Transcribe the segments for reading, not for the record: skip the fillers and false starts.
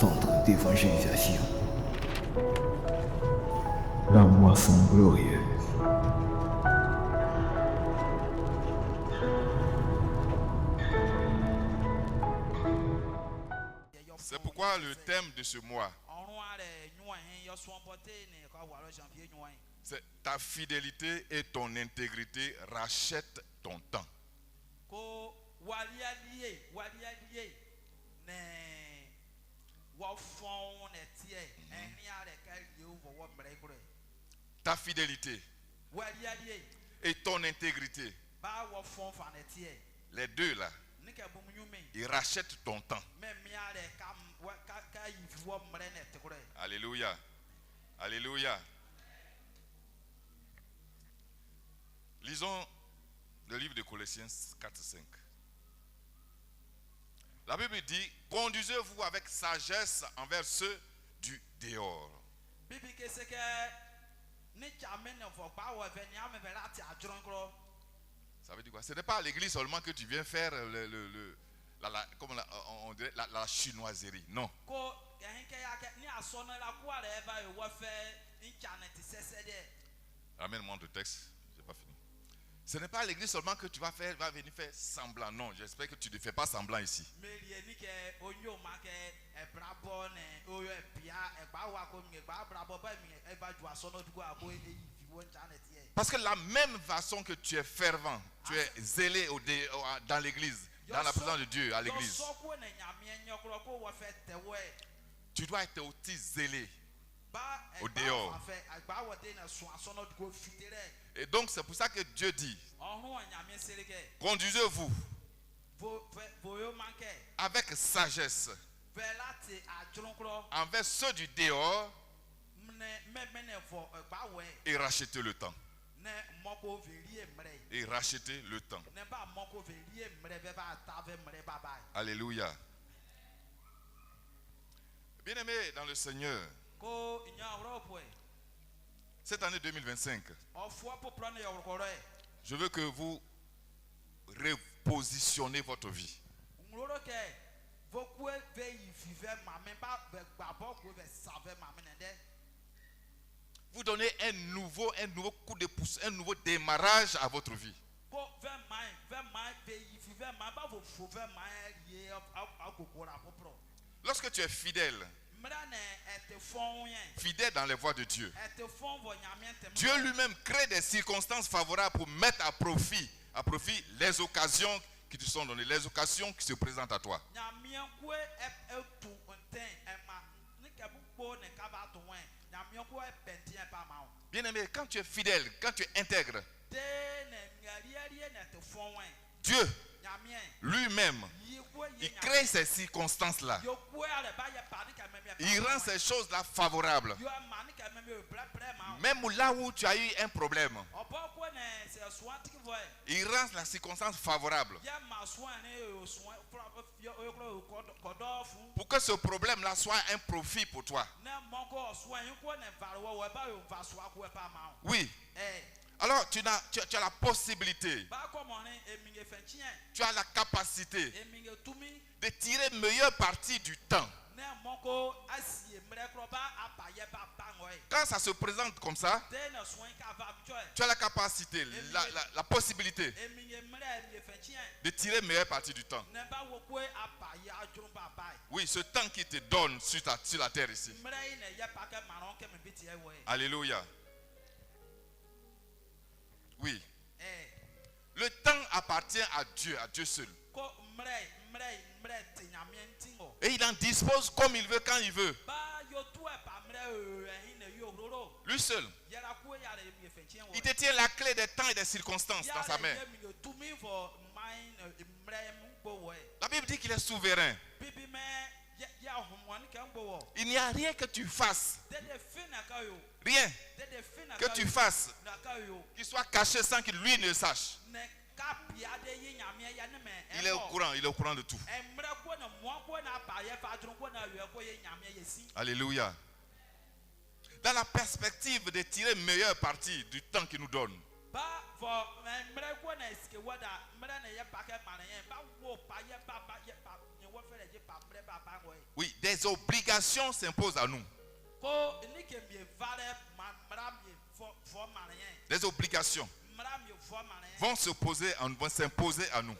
centre d'évangélisation. La moisson glorieuse. C'est pourquoi le thème de ce mois, c'est ta fidélité et ton intégrité rachètent ton temps. Ta fidélité et ton intégrité, les deux là, ils rachètent ton temps. Alléluia. Alléluia. Lisons le livre de Colossiens 4-5. La Bible dit, conduisez-vous avec sagesse envers ceux du dehors. Ça veut dire quoi? Ce n'est pas à l'église seulement que tu viens faire la chinoiserie. Non. Ramène-moi le texte. Je n'ai pas fini. Ce n'est pas à l'église seulement que tu vas venir faire semblant. Non, j'espère que tu ne fais pas semblant ici. Parce que la même façon que tu es fervent, tu es zélé dans l'église, dans la présence de Dieu à l'église, tu dois être aussi zélé au dehors. Et donc c'est pour ça que Dieu dit, conduisez-vous avec sagesse envers ceux du dehors et rachetez le temps. Et rachetez le temps. Alléluia. Bien-aimé dans le Seigneur, cette année 2025, je veux que vous repositionnez votre vie. Vous donnez un nouveau coup de pouce, un nouveau démarrage à votre vie. Lorsque tu es fidèle dans les voies de Dieu, Dieu lui-même crée des circonstances favorables pour mettre à profit les occasions qui te sont données, les occasions qui se présentent à toi. Bien-aimé, quand tu es fidèle, quand tu es intègre, Dieu lui-même, il crée ces circonstances-là. Il rend ces choses-là favorables. Même là où tu as eu un problème, il rend la circonstance favorable. Pour que ce problème-là soit un profit pour toi. Oui. Alors tu as la possibilité, tu as la capacité de tirer meilleure partie du temps. Quand ça se présente comme ça, tu as la capacité, la possibilité de tirer meilleure partie du temps. Oui, ce temps qui te donne sur la terre ici. Alléluia. Oui. Le temps appartient à Dieu seul. Et il en dispose comme il veut, quand il veut. Lui seul. Il détient la clé des temps et des circonstances dans sa main. La Bible dit qu'il est souverain. Il n'y a rien que tu fasses, rien que tu fasses qui soit caché sans que lui ne sache. Il est au courant de tout. Alléluia. Dans la perspective de tirer meilleure partie du temps qu'il nous donne, Oui, des obligations s'imposent à nous. Les obligations vont s'imposer à nous.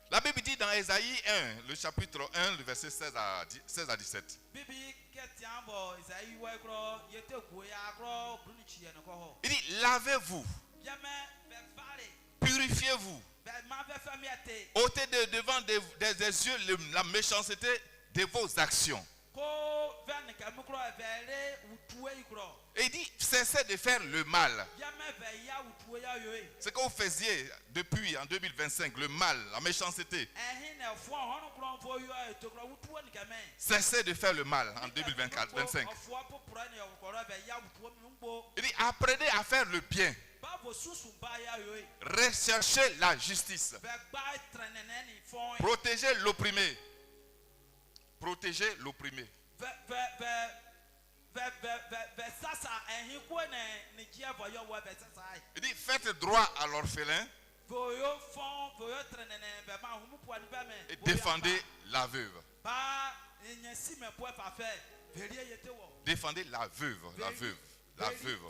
La Bible dit dans Ésaïe 1, le chapitre 1, le verset 16 à 17. Il dit, lavez-vous, purifiez-vous, ôtez de devant des yeux la méchanceté de vos actions. Et il dit, cessez de faire le mal. Ce que vous faisiez depuis en 2025, le mal, la méchanceté. Cessez de faire le mal en 2025. Il dit, apprenez à faire le bien. Recherchez la justice. Protégez l'opprimé. Protégez l'opprimé. Il dit, faites droit à l'orphelin et défendez la veuve. Défendez la veuve, la veuve, la veuve.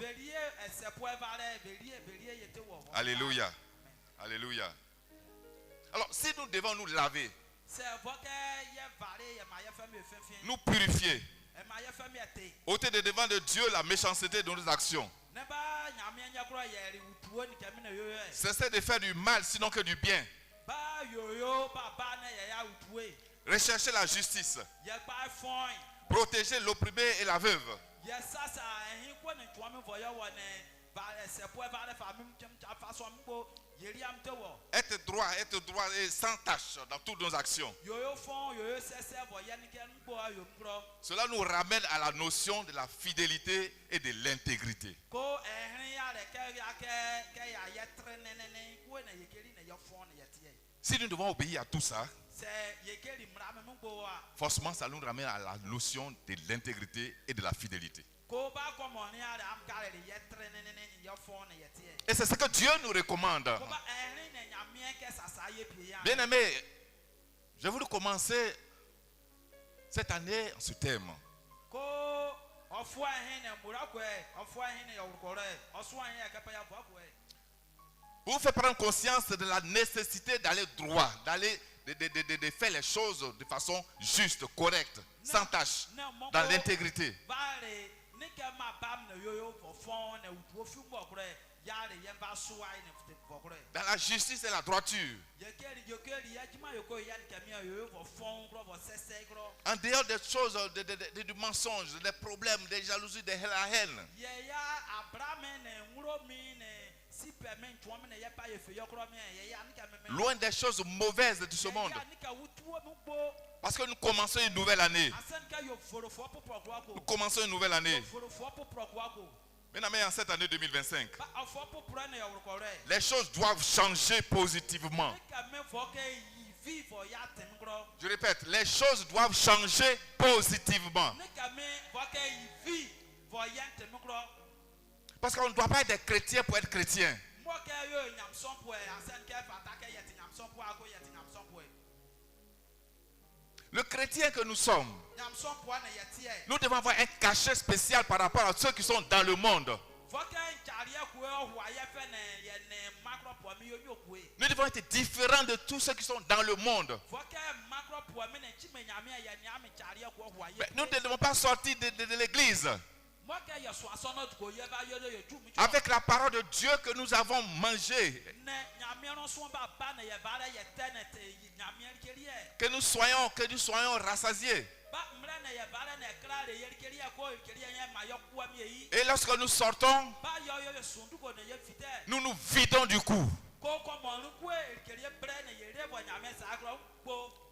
Alléluia. Alléluia. Alors, si nous devons nous laver, nous purifier, ôter de devant de Dieu la méchanceté de nos actions. Cessez de faire du mal sinon que du bien. Recherchez la justice. Protégez l'opprimé et la veuve. Être droit et sans tâche dans toutes nos actions. Cela nous ramène à la notion de la fidélité et de l'intégrité. Si nous devons obéir à tout ça, forcément ça nous ramène à la notion de l'intégrité et de la fidélité. Et c'est ce que Dieu nous recommande. Bien aimé, je voulais commencer cette année en ce thème. Pour vous faire prendre conscience de la nécessité d'aller droit, de faire les choses de façon juste, correcte, sans tâche, dans l'intégrité. Dans la justice et la droiture. En dehors des choses, du mensonge, des problèmes, des jalousies, de la haine. Loin des choses mauvaises de ce monde. Parce que nous commençons une nouvelle année. Nous commençons une nouvelle année. Bien, en cette année 2025, les choses doivent changer positivement. Je répète, les choses doivent changer positivement. Parce qu'on ne doit pas être des chrétiens pour être chrétien. Le chrétien que nous sommes, nous devons avoir un cachet spécial par rapport à ceux qui sont dans le monde. Nous devons être différents de tous ceux qui sont dans le monde. Mais nous ne devons pas sortir de l'église avec la parole de Dieu que nous avons mangée. Que nous soyons rassasiés. Et lorsque nous sortons, nous nous vidons du coup.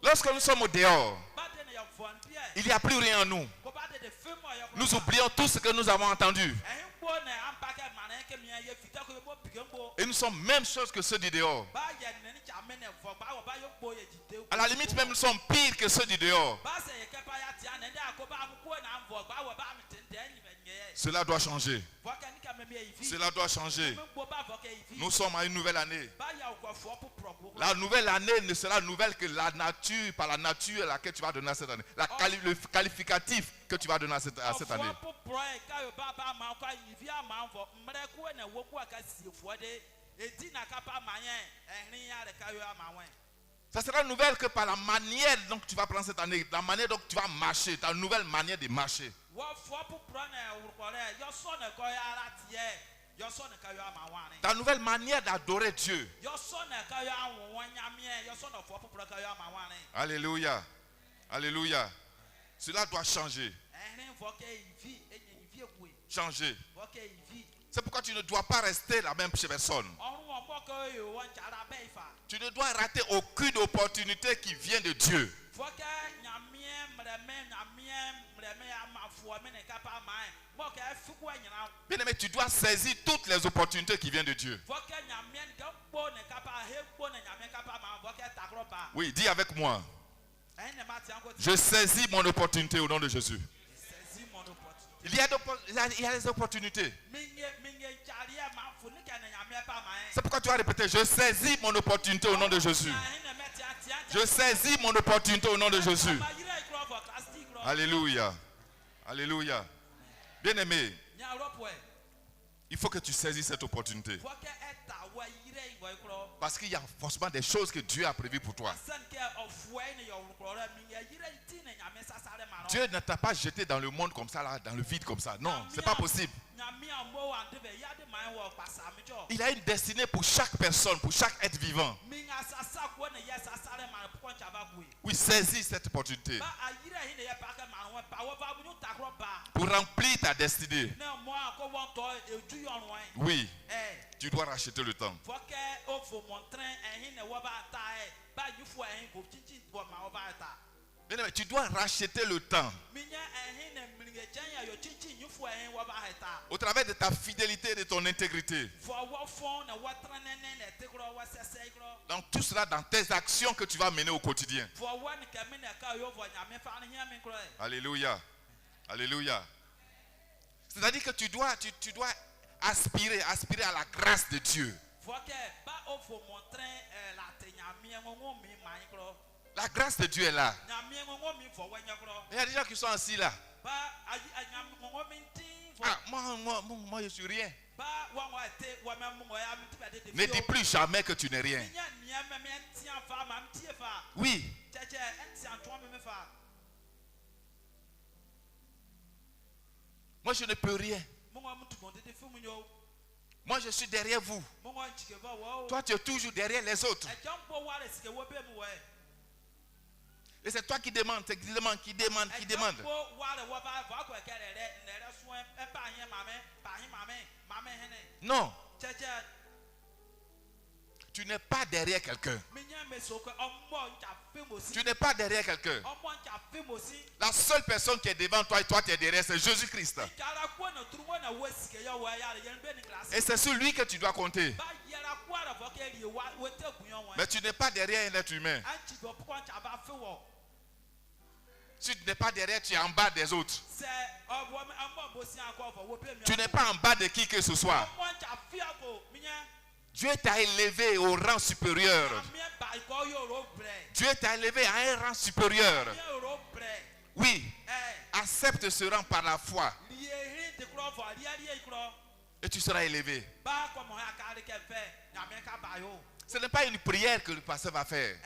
Lorsque nous sommes au dehors, il n'y a plus rien en nous. Nous oublions tout ce que nous avons entendu. Et nous sommes même choses que ceux du dehors. À la limite même nous sommes pires que ceux du dehors. Cela doit changer. Cela doit changer. Nous sommes à une nouvelle année. La nouvelle année ne sera nouvelle que la nature, par la nature à laquelle tu vas donner à cette année. Le qualificatif que tu vas donner à cette année. Ça sera nouvelle que par la manière dont tu vas prendre cette année, la manière dont tu vas marcher, ta nouvelle manière de marcher. Ta nouvelle manière d'adorer Dieu. Alléluia. Alléluia. Cela doit changer. Changer. C'est pourquoi tu ne dois pas rester la même personne. Tu ne dois rater aucune opportunité qui vient de Dieu. Bien aimé, tu dois saisir toutes les opportunités qui viennent de Dieu. Oui, dis avec moi. Je saisis mon opportunité au nom de Jésus. Il y a des opportunités. C'est pourquoi tu vas répéter, je saisis mon opportunité au nom de Jésus. Je saisis mon opportunité au nom de Jésus. Alléluia. Alléluia. Bien aimé, il faut que tu saisisses cette opportunité. Parce qu'il y a forcément des choses que Dieu a prévues pour toi. Dieu ne t'a pas jeté dans le monde comme ça, là, dans le vide comme ça. Non, c'est pas possible. Il a une destinée pour chaque personne, pour chaque être vivant. Oui, saisis cette opportunité pour remplir ta destinée. Oui, tu dois racheter le temps. Bien aimé, tu dois racheter le temps au travers de ta fidélité et de ton intégrité. Dans tout cela, dans tes actions que tu vas mener au quotidien. Alléluia. Alléluia. C'est-à-dire que tu dois aspirer à la grâce de Dieu. La grâce de Dieu est là. Il y a des gens qui sont assis là. Ah, moi je suis rien. Ne dis plus jamais que tu n'es rien. Oui. Moi je ne peux rien. Moi je suis derrière vous. Toi tu es toujours derrière les autres. Et c'est toi qui demandes, qui demande. Non. Tu n'es pas derrière quelqu'un. Tu n'es pas derrière quelqu'un. La seule personne qui est devant toi et toi tu es derrière, c'est Jésus-Christ. Et c'est sur lui que tu dois compter. Mais tu n'es pas derrière un être humain. Si tu n'es pas derrière, tu es en bas des autres. Tu n'es pas en bas de qui que ce soit. Dieu t'a élevé au rang supérieur. Dieu t'a élevé à un rang supérieur. Oui, accepte ce rang par la foi. Et tu seras élevé. Ce n'est pas une prière que le pasteur va faire.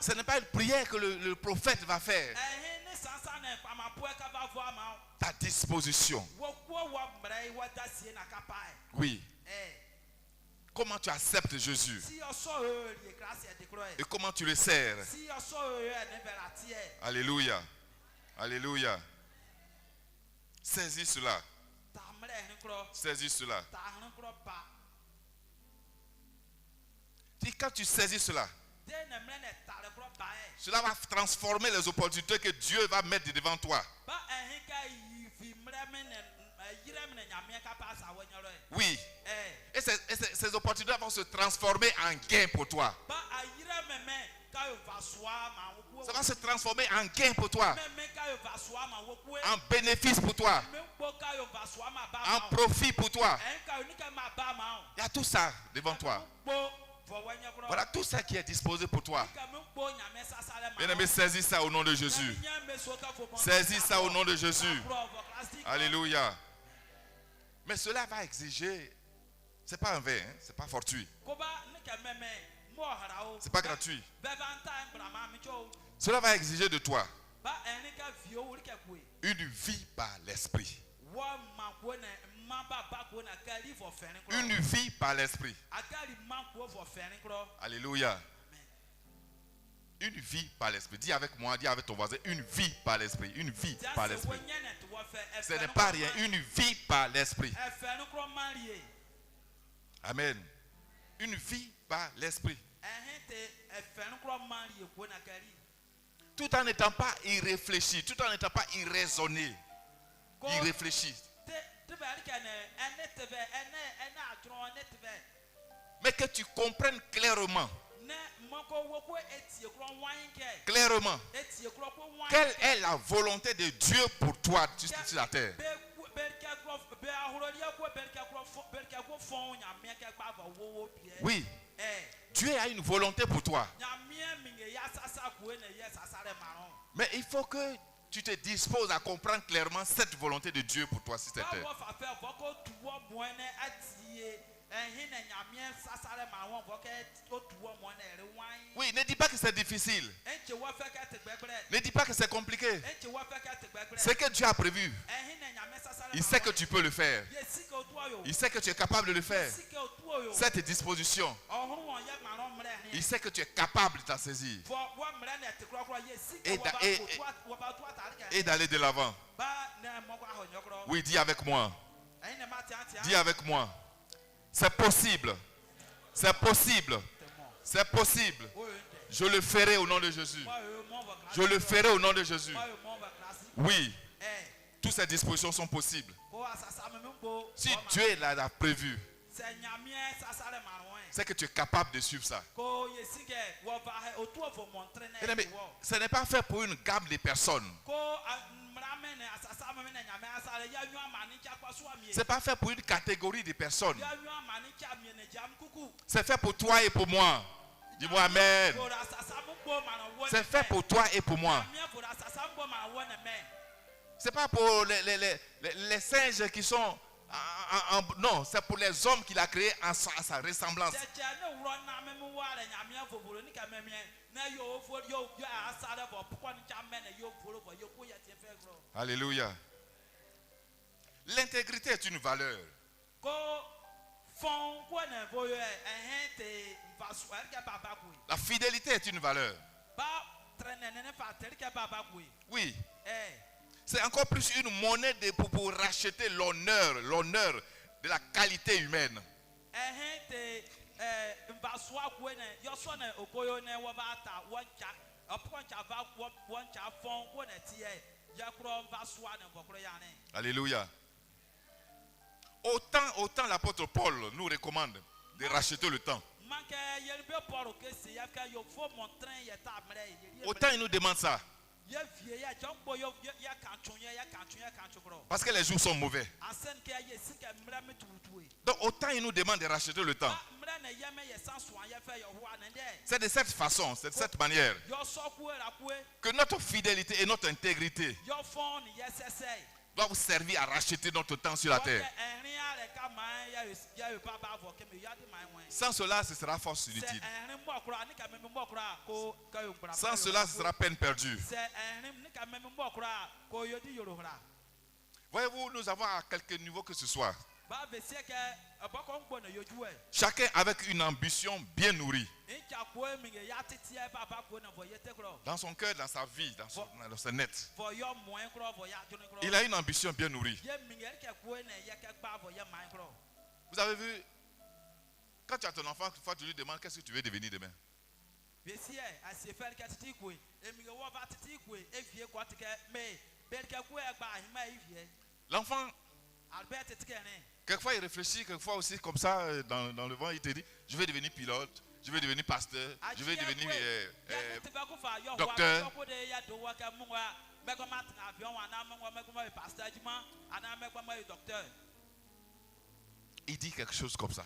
Ce n'est pas une prière que le prophète va faire. Ta disposition. Oui. Comment tu acceptes Jésus? Et comment tu le sers? Alléluia. Alléluia. Saisis cela. Saisis cela. Et quand tu saisis cela, Cela va transformer les opportunités que Dieu va mettre devant toi. Oui. Et ces opportunités vont se transformer en gain pour toi. Ça va se transformer en gain pour toi. En bénéfice pour toi. En profit pour toi. Il y a tout ça devant toi. Voilà tout ça qui est disposé pour toi. Bien-aimé, saisis ça au nom de Jésus. Saisis ça au nom de Jésus. Alléluia. Mais cela va exiger, c'est pas un vain, hein, c'est pas fortuit. C'est pas gratuit. Cela va exiger de toi une vie par l'esprit. Une vie par l'esprit. Alléluia. Une vie par l'esprit. Dis avec moi, dis avec ton voisin, une vie par l'esprit. Une vie par l'esprit. Ce n'est pas rien, une vie par l'esprit. Amen. Une vie par l'esprit. Tout en n'étant pas irréfléchi, tout en n'étant pas irraisonné. Irréfléchi. Mais que tu comprennes clairement. Clairement. Quelle est la volonté de Dieu pour toi sur la terre? Oui. Dieu a une volonté pour toi. Mais il faut que tu te disposes à comprendre clairement cette volonté de Dieu pour toi sur cette terre. Oui, ne dis pas que c'est difficile. Ne dis pas que c'est compliqué. Ce que Dieu a prévu, il sait que tu peux le faire. Il sait que tu es capable de le faire. Cette disposition, il sait que tu es capable de t'en saisir et d'aller de l'avant. Oui, dis avec moi. Dis avec moi. C'est possible. C'est possible. C'est possible. Je le ferai au nom de Jésus. Je le ferai au nom de Jésus. Oui. Toutes ces dispositions sont possibles. Si Dieu l'a prévu, c'est que tu es capable de suivre ça. Mais ce n'est pas fait pour une gamme de personnes. Ce n'est pas fait pour une catégorie de personnes. C'est fait pour toi et pour moi. Dis-moi Amen. C'est fait pour toi et pour moi. Ce n'est pas pour les singes qui sont... non, c'est pour les hommes qu'il a créés à sa ressemblance. Alléluia. L'intégrité est une valeur. La fidélité est une valeur. Oui. C'est encore plus une monnaie pour racheter l'honneur de la qualité humaine. Alléluia. Autant l'apôtre Paul nous recommande de racheter le temps. Autant il nous demande ça. Parce que les jours sont mauvais. Donc autant il nous demande de racheter le temps. C'est de cette façon, c'est de cette manière que notre fidélité et notre intégrité doivent servir à racheter notre temps sur la terre. Sans cela, ce sera force inutile. Sans cela, ce sera peine perdue. Voyez-vous, nous avons à quelque niveau que ce soit, chacun avec une ambition bien nourrie. Dans son cœur, dans sa vie, dans son net. Il a une ambition bien nourrie. Vous avez vu, quand tu as ton enfant, tu lui demandes qu'est-ce que tu veux devenir demain. L'enfant, quelquefois il réfléchit, quelquefois aussi comme ça, dans le vent, il te dit, je vais devenir pilote, je vais devenir pasteur, je vais devenir docteur. Il dit quelque chose comme ça.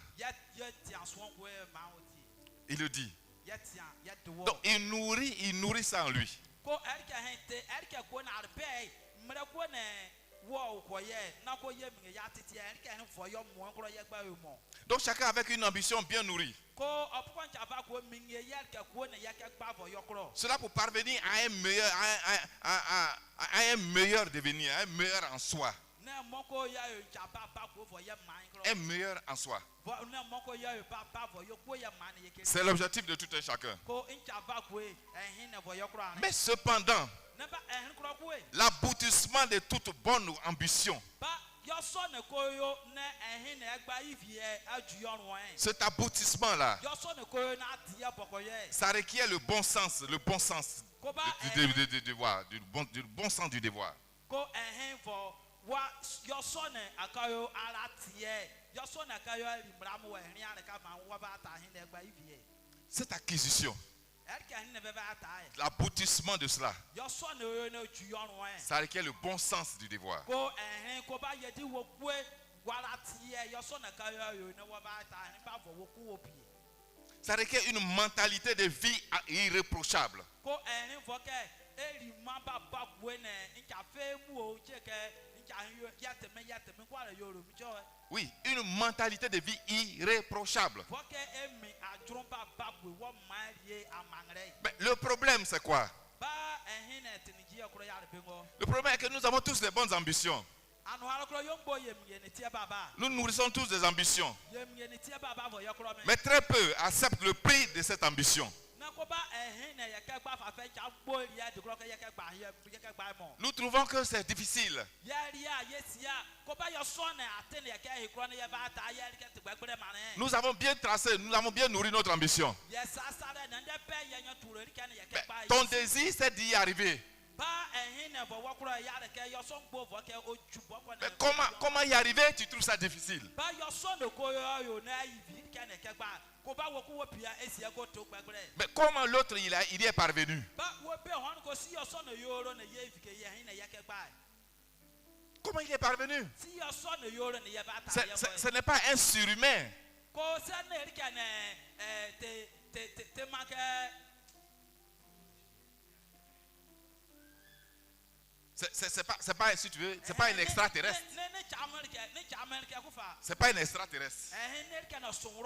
Il le dit. Donc il nourrit ça en lui. Donc chacun avec une ambition bien nourrie. Cela pour parvenir à un meilleur devenir, un meilleur en soi. Un meilleur en soi. C'est l'objectif de tout un chacun. Mais cependant, l'aboutissement de toute bonne ambition, cet aboutissement-là, ça requiert le bon sens du devoir, du bon sens du devoir. Cette acquisition, l'aboutissement de cela, ça requiert le bon sens du devoir. Ça requiert une mentalité de vie irréprochable. Oui, une mentalité de vie irréprochable. Mais le problème, c'est quoi? Le problème est que nous avons tous des bonnes ambitions. Nous nourrissons tous des ambitions. Mais très peu acceptent le prix de cette ambition. Nous trouvons que c'est difficile. Nous avons bien tracé, nous avons bien nourri notre ambition. Mais ton désir, c'est d'y arriver. Mais comment y arriver? Tu trouves ça difficile. Mais comment l'autre il y est parvenu? Comment il est parvenu? Ce n'est pas un surhumain. C'est pas, si tu veux, c'est pas un extraterrestre. C'est pas un extraterrestre.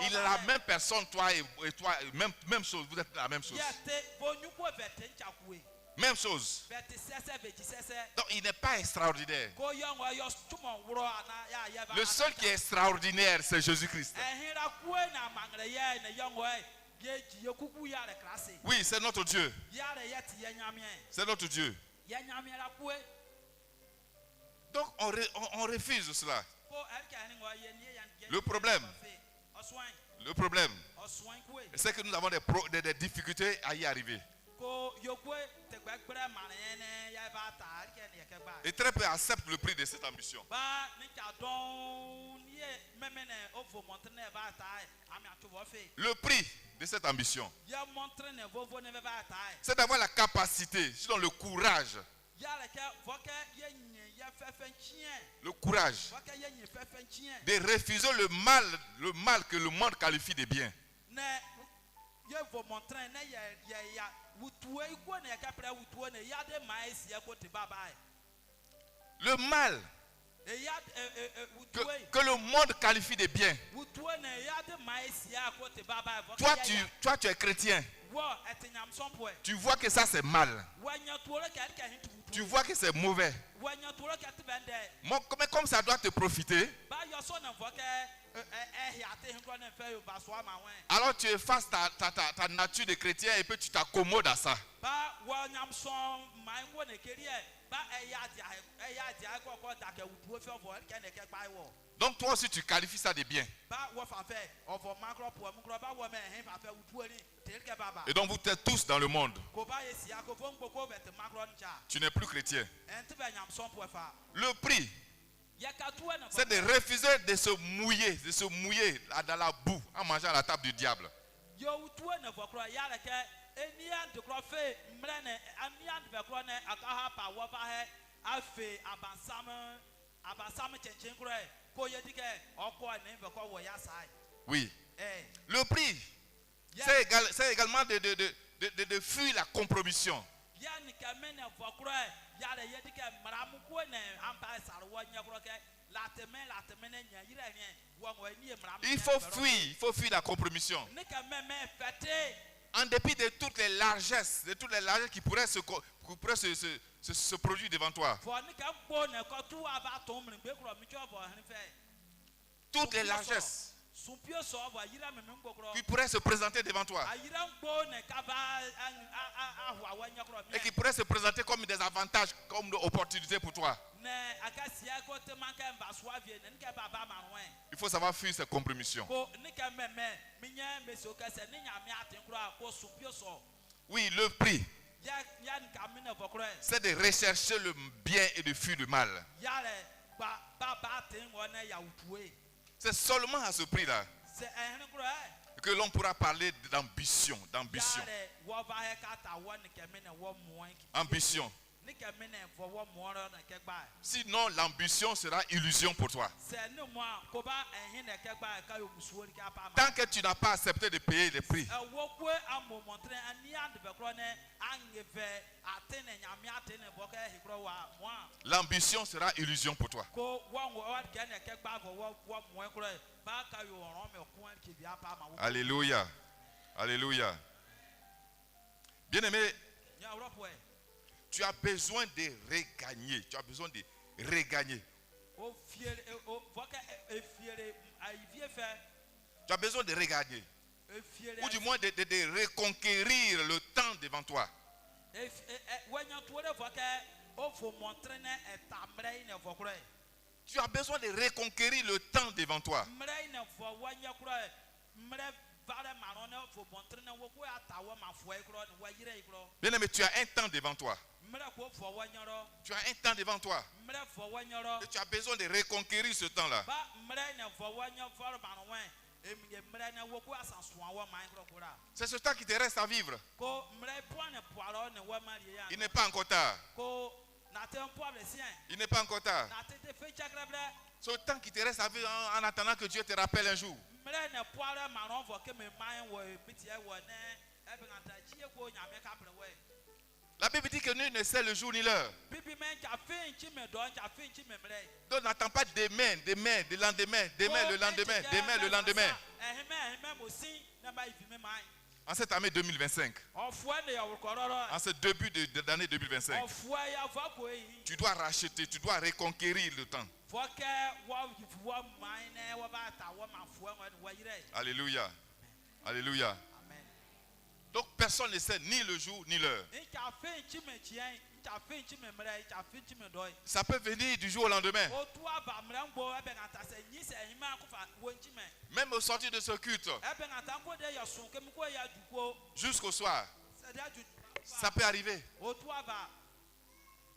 Il est la même personne, toi et toi, même chose. Vous êtes la même chose. Même chose. Donc il n'est pas extraordinaire. Le seul qui est extraordinaire, c'est Jésus-Christ. Oui, c'est notre Dieu. C'est notre Dieu. Donc on refuse cela. Le problème, c'est que nous avons des difficultés à y arriver. Et très peu acceptent le prix de cette ambition. Le prix de cette ambition, c'est d'avoir la capacité, sinon le courage. Le courage de refuser le mal que le monde qualifie de bien. Le mal que le monde qualifie de bien. Toi, tu es chrétien. Tu vois que ça c'est mal. Tu vois que c'est mauvais. Mais comme ça doit te profiter, alors tu effaces ta nature de chrétien et puis tu t'accommodes à ça. Donc toi aussi tu qualifies ça de bien. Et donc vous êtes tous dans le monde. Tu n'es plus chrétien. Le prix, c'est de refuser de se mouiller dans la boue en mangeant à la table du diable. Oui. Le prix, c'est également de fuir la compromission. Il faut fuir la compromission. En dépit de toutes les largesses qui pourraient se produire devant toi. Toutes les largesses qui pourraient se présenter devant toi. Et qui pourraient se présenter comme des avantages, comme des opportunités pour toi. Il faut savoir fuir ces compromissions. Oui, le prix, c'est de rechercher le bien et de fuir le mal. C'est seulement à ce prix-là que l'on pourra parler d'ambition. Ambition. Sinon, l'ambition sera illusion pour toi. Tant que tu n'as pas accepté de payer les prix, l'ambition sera illusion pour toi. Alléluia. Alléluia. Bien-aimé, tu as besoin de regagner. Tu as besoin de regagner. Tu as besoin de regagner. Ou du moins de reconquérir le temps devant toi. Tu as besoin de reconquérir le temps devant toi. Bien aimé, tu as un temps devant toi. Tu as un temps devant toi. Et tu as besoin de reconquérir ce temps-là. C'est ce temps qui te reste à vivre. Il n'est pas encore tard. Il n'est pas encore tard. C'est le temps qui te reste à vivre en attendant que Dieu te rappelle un jour. La Bible dit que nul ne sait le jour ni l'heure. Donc n'attends pas demain, le lendemain, le lendemain. En cette année 2025, en ce début d'année 2025, tu dois racheter, tu dois reconquérir le temps. Alléluia. Alléluia. Donc personne ne sait ni le jour ni l'heure. Ça peut venir du jour au lendemain. Même au sortir de ce culte, jusqu'au soir, ça peut arriver.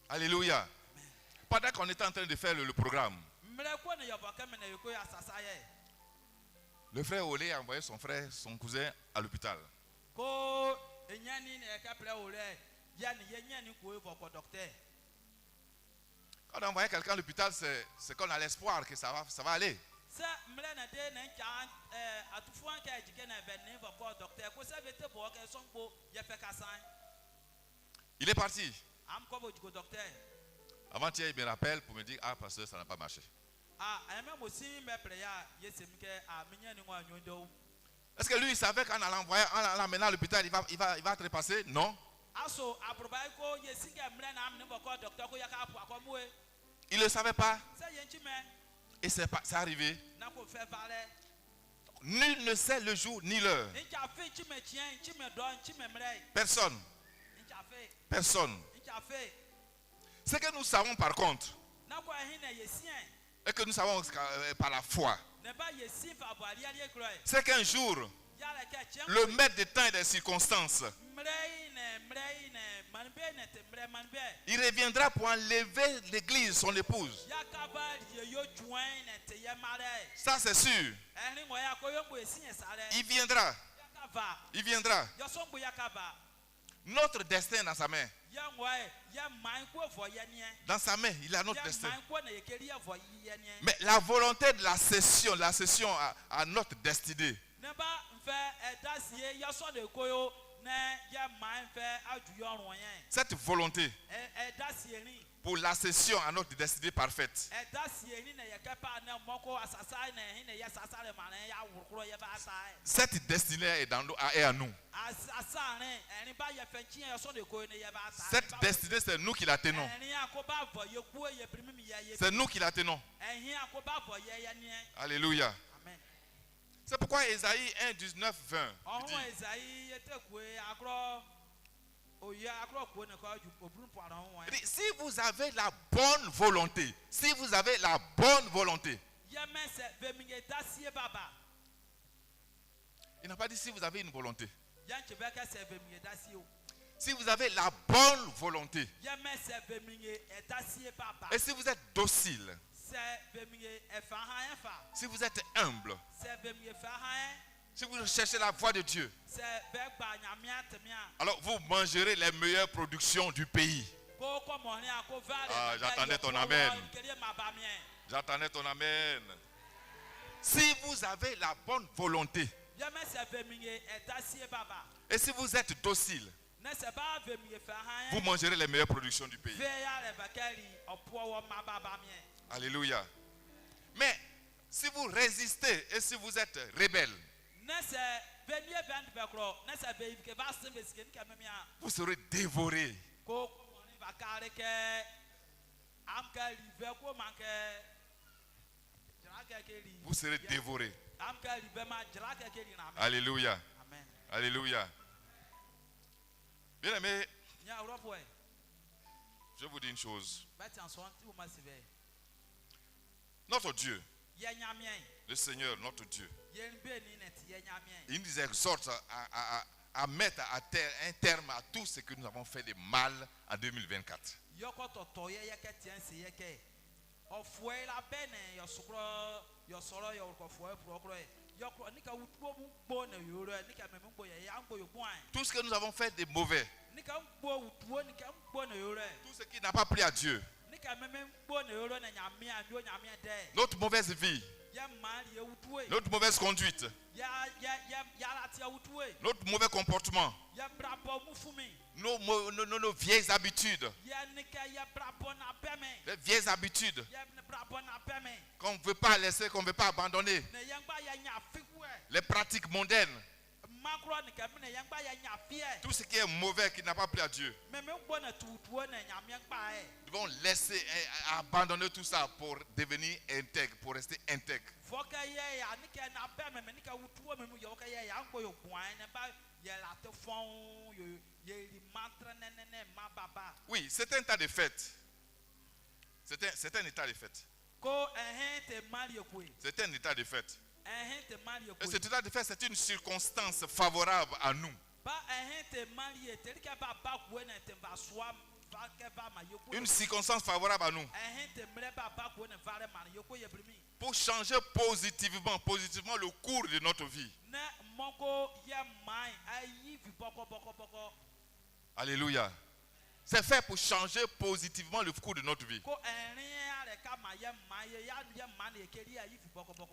Alléluia. Pendant qu'on était en train de faire le programme, le frère Olé a envoyé son cousin à l'hôpital. Quand on envoie quelqu'un à l'hôpital, c'est qu'on a l'espoir que ça va aller. Il est parti. Avant-hier, il me rappelle pour me dire, ah pasteur, ça n'a pas marché. Est-ce que lui, il savait qu'en l'emmenant à l'hôpital, il va trépasser? Non. Il ne le savait pas. Et c'est arrivé. Nul ne sait le jour ni l'heure. Personne. Personne. Ce que nous savons par contre, et que nous savons par la foi, c'est qu'un jour, le maître des temps et des circonstances, il reviendra pour enlever l'église, son épouse. Ça c'est sûr. Il viendra. Il viendra. Notre destin dans sa main. Dans sa main, il a notre destin. Mais la volonté de la cession à notre destinée, cette volonté pour la cession à notre destinée parfaite, cette destinée est à nous. Cette destinée, c'est nous qui la tenons. C'est nous qui la tenons. Alléluia. C'est pourquoi Ésaïe 1, 19, 20 dit, si vous avez la bonne volonté, si vous avez la bonne volonté, il n'a pas dit si vous avez une volonté. Si vous avez la bonne volonté, et si vous êtes docile, si vous êtes humble, si vous cherchez la voie de Dieu, alors vous mangerez les meilleures productions du pays. Ah, j'attendais ton amen. J'attendais ton amen. Si vous avez la bonne volonté, et si vous êtes docile, vous mangerez les meilleures productions du pays. Alléluia. Mais si vous résistez et si vous êtes rebelle, vous serez dévorés. Vous serez dévorés. Alléluia. Alléluia. Bien aimé, je vous dis une chose. Notre Dieu, le Seigneur, notre Dieu, il nous exhorte à mettre un terme à tout ce que nous avons fait de mal en 2024. Tout ce que nous avons fait de mauvais, tout ce qui n'a pas plu à Dieu, notre mauvaise vie, notre mauvaise conduite, notre mauvais comportement, nos vieilles habitudes, les vieilles habitudes qu'on ne veut pas laisser, qu'on ne veut pas abandonner, les pratiques mondaines, tout ce qui est mauvais, qui n'a pas plu à Dieu. Nous devons laisser, abandonner tout ça pour devenir intègre, pour rester intègre. Oui, c'est un état de fait. C'est un état de fait. C'est un état de fait. Et cet état de fait, c'est une circonstance favorable à nous. Une circonstance favorable à nous. Pour changer positivement le cours de notre vie. Alléluia. C'est fait pour changer positivement le cours de notre vie.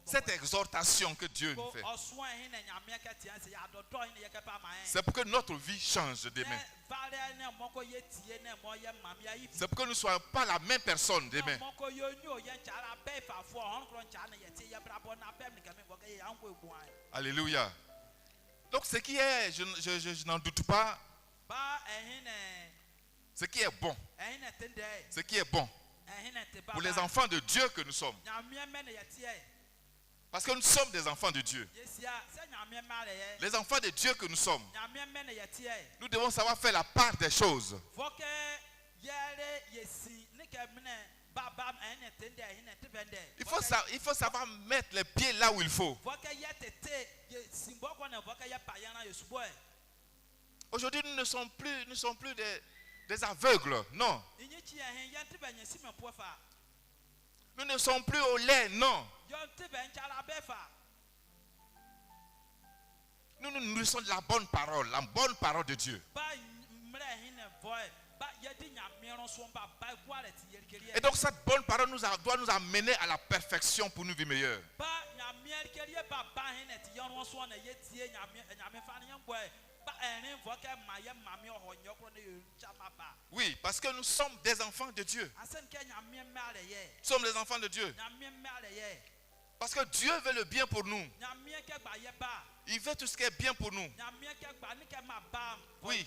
Cette exhortation que Dieu nous fait, c'est pour que notre vie change demain. C'est pour que nous ne soyons pas la même personne demain. Alléluia. Donc ce qui est, je n'en doute pas, Ce qui est bon. Ce qui est bon. Pour les enfants de Dieu que nous sommes. Parce que nous sommes des enfants de Dieu. Les enfants de Dieu que nous sommes. Nous devons savoir faire la part des choses. Il faut savoir mettre les pieds là où il faut. Aujourd'hui, nous ne sommes plus des aveugles. Non. Nous ne sommes plus au lait. Non. Nous nous nourrissons de la bonne parole de Dieu. Et donc cette bonne parole doit nous amener à la perfection pour une vie meilleure. Oui, parce que nous sommes des enfants de Dieu. Nous sommes des enfants de Dieu. Parce que Dieu veut le bien pour nous. Il veut tout ce qui est bien pour nous. Oui.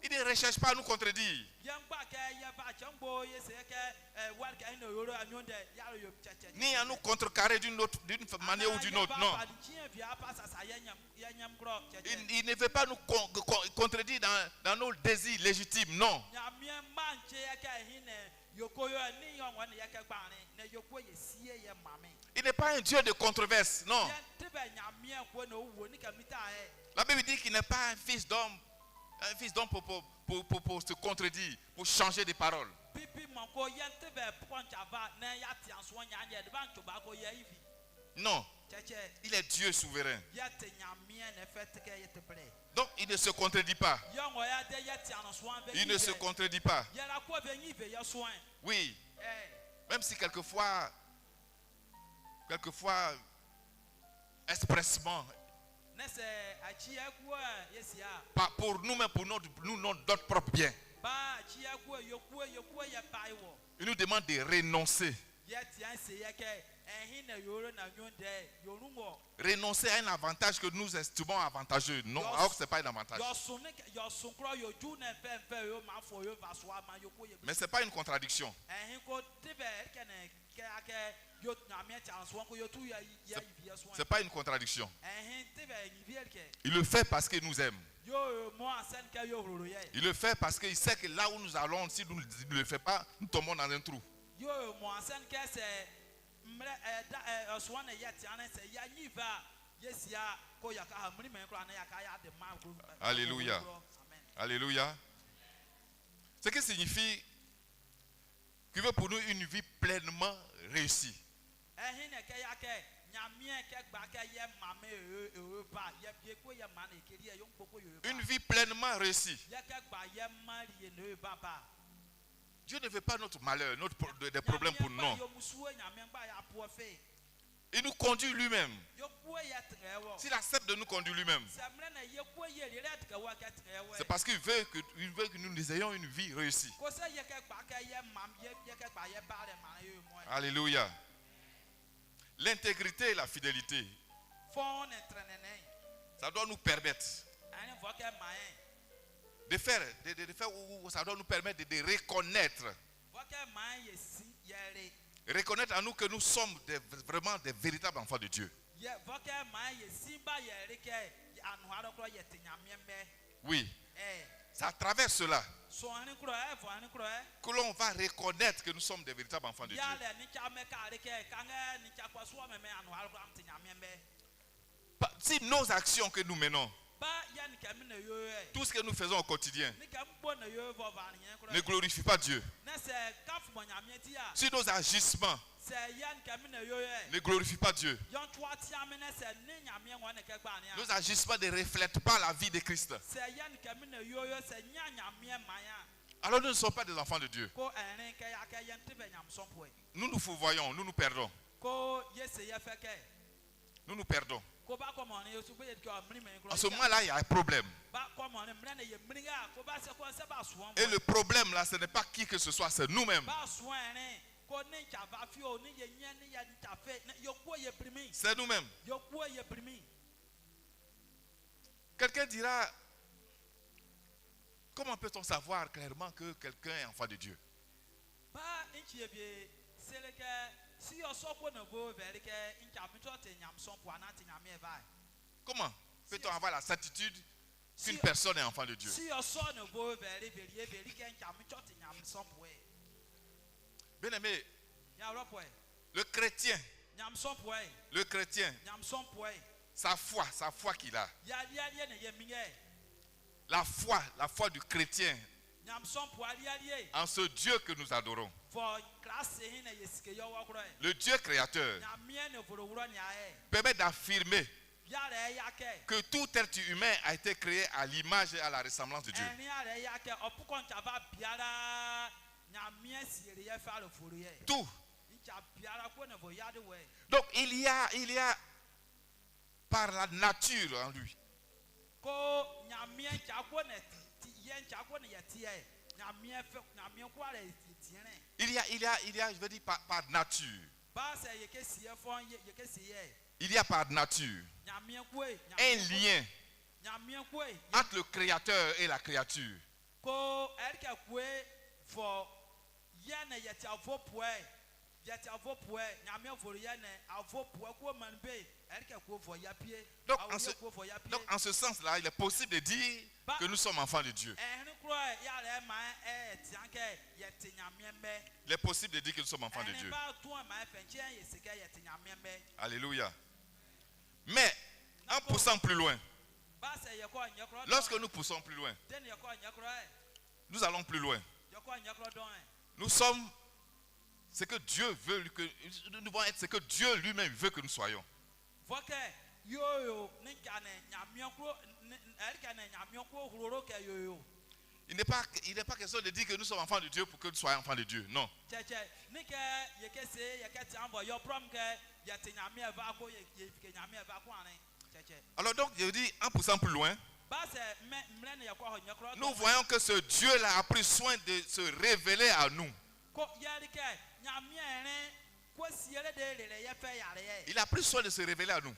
Il ne recherche pas à nous contredire. Ni à nous contrecarrer d'une manière ou d'une autre. Non. Il ne veut pas nous contredire dans nos désirs légitimes. Non. Il n'est pas un Dieu de controverse. Non. La Bible dit qu'il n'est pas un fils d'homme. Un fils d'homme pour se contredire, pour changer de parole. Non. Il est Dieu souverain. Donc il ne se contredit pas. Il ne se contredit pas. Oui. Même si quelquefois expressement, pas pour nous-mêmes, pour notre propre bien, il nous demande de renoncer. Renoncer à un avantage que nous estimons avantageux. Non, alors que ce n'est pas un avantage. Mais ce n'est pas une contradiction. Ce n'est pas une contradiction. Il le fait parce qu'il nous aime. Il le fait parce qu'il sait que là où nous allons, si nous ne le faisons pas, nous tombons dans un trou. Alléluia. Alléluia. Ce qui signifie qu'il veut pour nous une vie pleinement réussie. Une vie pleinement réussie. Dieu ne veut pas notre malheur, des problèmes pour nous. Non. Il nous conduit lui-même. S'il accepte de nous conduire lui-même, c'est parce qu'il veut que nous ayons une vie réussie. Alléluia. L'intégrité et la fidélité, ça doit nous permettre de faire, ça doit nous permettre de reconnaître à nous que nous sommes vraiment des véritables enfants de Dieu. Oui, c'est à travers cela que l'on va reconnaître que nous sommes des véritables enfants de Dieu. Si nos actions que nous menons, tout ce que nous faisons au quotidien ne glorifie pas Dieu, si nos agissements ne glorifient pas Dieu, nos agissements ne reflètent pas la vie de Christ, alors nous ne sommes pas des enfants de Dieu. Nous nous fourvoyons, nous nous perdons. Nous nous perdons. En ce moment-là, il y a un problème. Et le problème là, ce n'est pas qui que ce soit, c'est nous-mêmes. C'est nous-mêmes. Quelqu'un dira, comment peut-on savoir clairement que quelqu'un est enfant de Dieu? Comment peut-on avoir la certitude qu'une personne est enfant de Dieu? Bien aimé, le chrétien, sa foi qu'il a, la foi du chrétien en ce Dieu que nous adorons, le Dieu créateur, permet d'affirmer que tout être humain a été créé à l'image et à la ressemblance de Dieu. Tout. Donc il y a par la nature en lui. Il y a, je veux dire, par nature. Il y a par nature un lien entre le créateur et la créature. Donc en ce sens-là, il est possible de dire que nous sommes enfants de Dieu. Il est possible de dire que nous sommes enfants de Dieu. Alléluia. Mais en poussant plus loin, lorsque nous poussons plus loin, nous allons plus loin. Nous sommes ce que Dieu veut, nous devons être ce que Dieu lui-même veut que nous soyons. Il n'est pas question de dire que nous sommes enfants de Dieu pour que nous soyons enfants de Dieu. Non. Alors donc, je dis, en poussant plus loin, nous voyons que ce Dieu-là a pris soin de se révéler à nous. Il a pris soin de se révéler à nous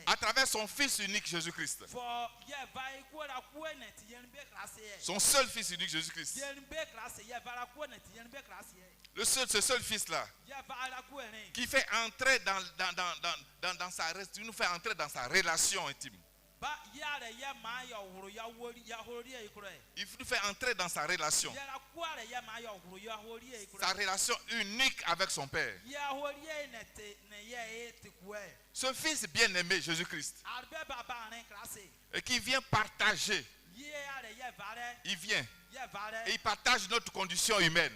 à travers son Fils unique Jésus-Christ. Son seul Fils unique Jésus-Christ. Ce seul Fils-là qui fait entrer dans sa, nous fait entrer dans sa relation intime. Il nous fait entrer dans sa relation unique avec son Père. Ce Fils bien-aimé, Jésus-Christ, et qui vient partager, il vient et il partage notre condition humaine.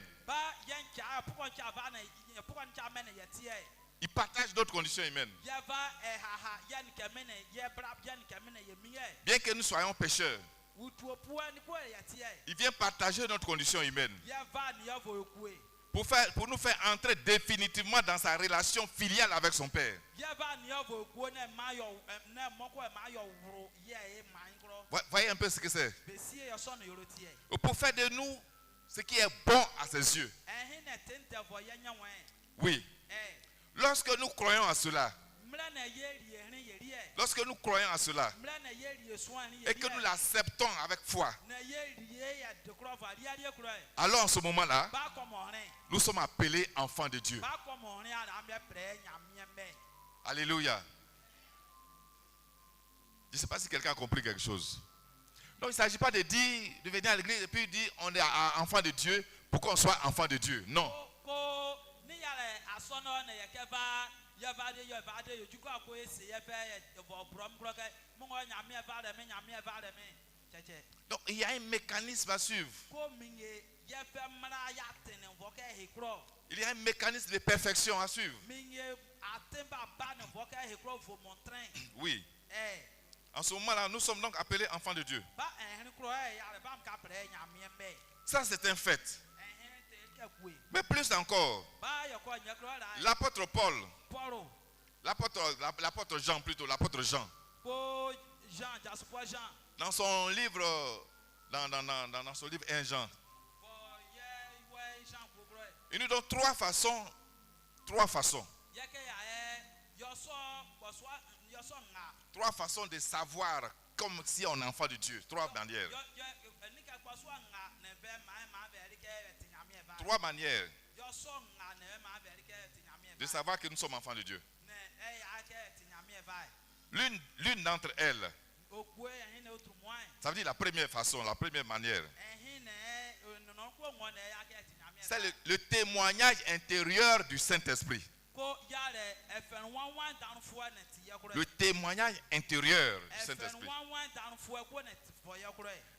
Il partage notre condition humaine. Bien que nous soyons pécheurs, il vient partager notre condition humaine pour nous faire entrer définitivement dans sa relation filiale avec son Père. Voyez un peu ce que c'est. Pour faire de nous ce qui est bon à ses yeux. Oui. Lorsque nous croyons à cela, et que nous l'acceptons avec foi, alors en ce moment-là, nous sommes appelés enfants de Dieu. Alléluia. Je ne sais pas si quelqu'un a compris quelque chose. Donc il ne s'agit pas de venir à l'église et puis dire on est enfant de Dieu pour qu'on soit enfant de Dieu. Non. Donc il y a un mécanisme à suivre. Il y a un mécanisme de perfection à suivre. Oui. En ce moment-là, nous sommes donc appelés enfants de Dieu. Ça, c'est un fait. Mais plus encore, l'apôtre Paul, l'apôtre Jean plutôt, l'apôtre Jean, dans son livre, dans son livre 1 Jean, il nous donne trois façons Trois façons de savoir comme si on est enfant de Dieu. Trois manières. Trois manières de savoir que nous sommes enfants de Dieu. L'une d'entre elles, ça veut dire la première façon, la première manière, c'est le témoignage intérieur du Saint-Esprit. Le témoignage intérieur du Saint-Esprit.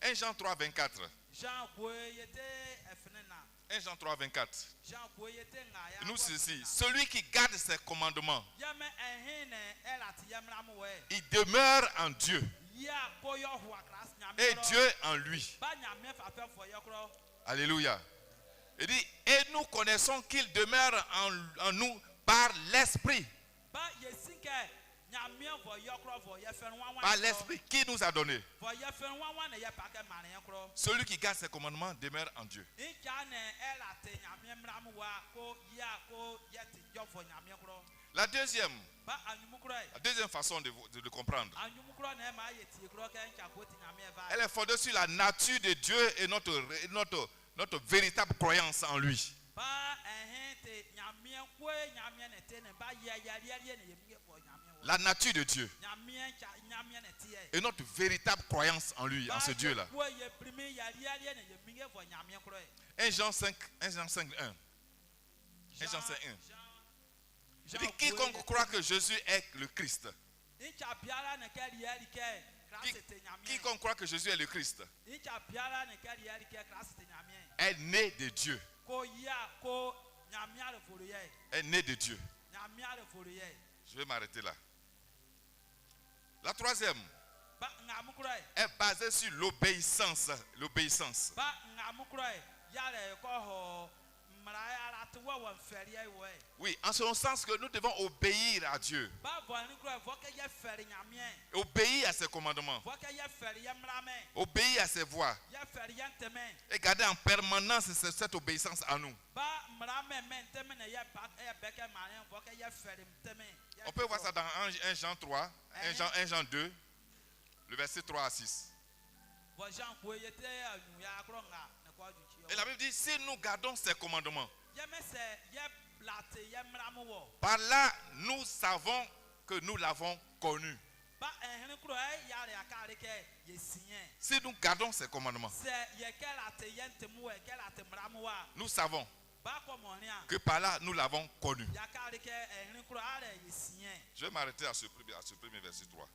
1 Jean 3, 24. 1 Jean 3, 24. Nous ceci, celui qui garde ses commandements, il demeure en Dieu et Dieu en lui. Alléluia. Il dit, et nous connaissons qu'il demeure en nous par l'Esprit. Par l'Esprit qui nous a donné. Celui qui garde ses commandements demeure en Dieu. La deuxième façon de comprendre, elle est fondée sur la nature de Dieu et notre véritable croyance en lui. La nature de Dieu et notre véritable croyance en lui, en ce Dieu-là. 1 Jean 5, 1. 1 Jean 5, 1. Il dit, quiconque croit que Jésus est le Christ. Quiconque croit que Jésus est le Christ est né de Dieu. Est né de Dieu. Je vais m'arrêter là. La troisième est basée sur l'obéissance. L'obéissance. Oui, en ce sens que nous devons obéir à Dieu. Obéir à ses commandements. Obéir à ses voies. Et garder en permanence cette obéissance à nous. On peut voir ça dans 1 Jean 3, 1 Jean 2, le verset 3 à 6. Et la Bible dit, si nous gardons ses commandements, par là, nous savons que nous l'avons connu. Si nous gardons ses commandements, nous savons que par là, nous l'avons connu. Je vais m'arrêter à ce premier verset 3.